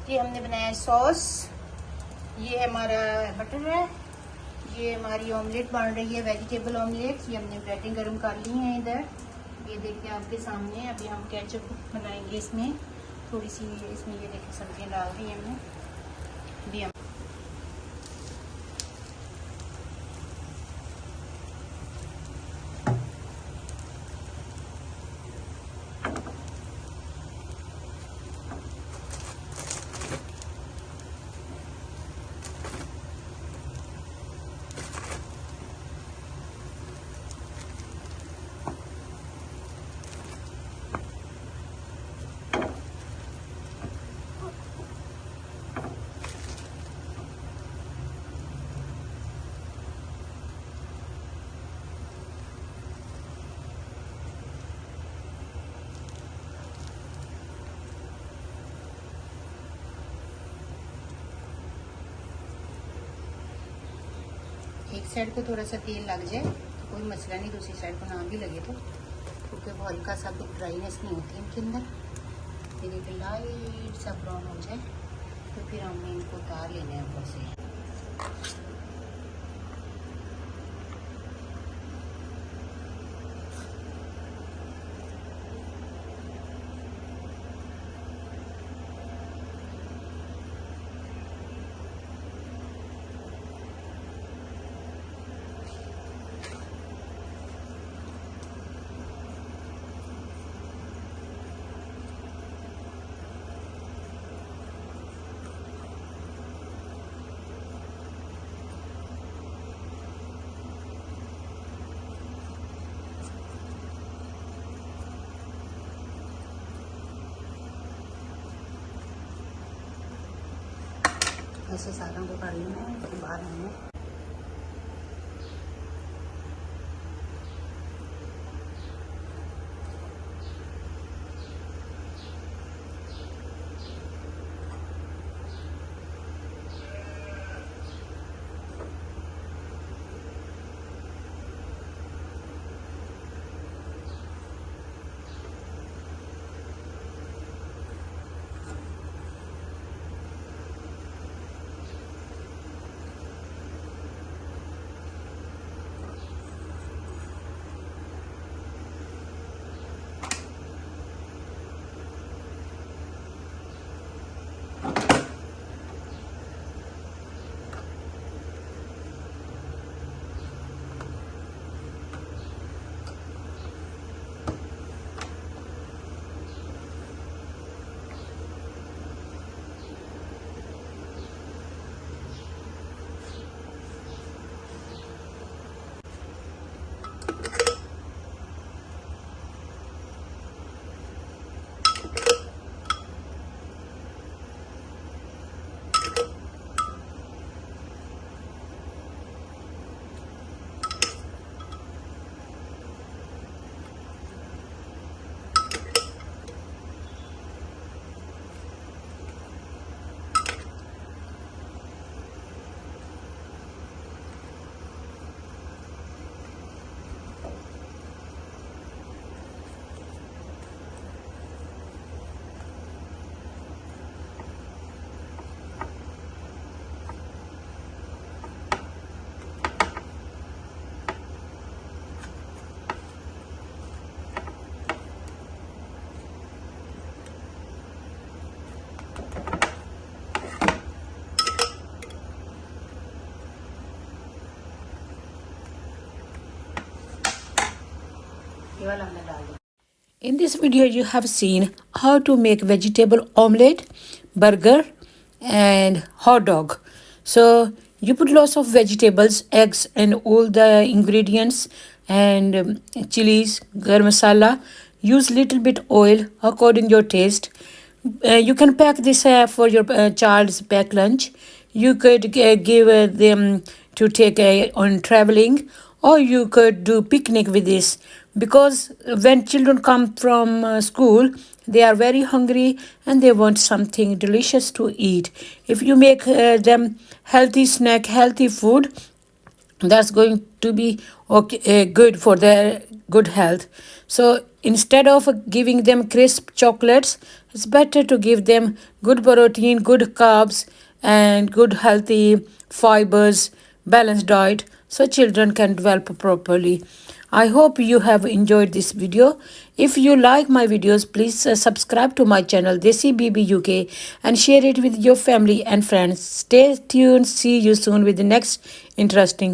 ये हमने बनाया सॉस, ये हमारा बटर है, ये हमारी ऑमलेट बन रही है, वेजिटेबल ऑमलेट। ये हमने ब्रेडें गर्म कर ली हैं इधर, ये देखिए आपके सामने। अभी हम केचप बनाएंगे इसमें, थोड़ी सी इसमें ये देखिए सब्जियां डाल दी हमने। अभी हम एक साइड को थोड़ा सा तेल लग जाए तो कोई मसला नहीं, दूसरी साइड को ना भी लगे तो, क्योंकि वो हल्का सा ड्राईनेस नहीं होती इनके अंदर। ये देखिए लाइट सा ब्राउन हो जाए तो फिर हमने इनको उतार लेना है ऊपर से। ऐसे सारों को कर लेना है, उसके बाद हमें ये वाला हमने डाल दिया। In this video, you have seen how to make vegetable omelette, burger, and hot dog. So you put lots of vegetables, eggs, and all the ingredients, and chilies, garam masala. Use little bit oil according your taste. You can pack this for your child's pack lunch. You could give them to take on traveling, or you could do picnic with this, because when children come from school, they are very hungry and they want something delicious to eat. If you make them healthy snack, healthy food, that's going to be okay, good for their good health. So instead of giving them crisp chocolates, It's better to give them good protein, good carbs, and good healthy fibers, balanced diet so children can develop properly. I hope you have enjoyed this video. If you like my videos, please subscribe to my channel Desi BB UK and share it with your family and friends. Stay tuned. See you soon with the next interesting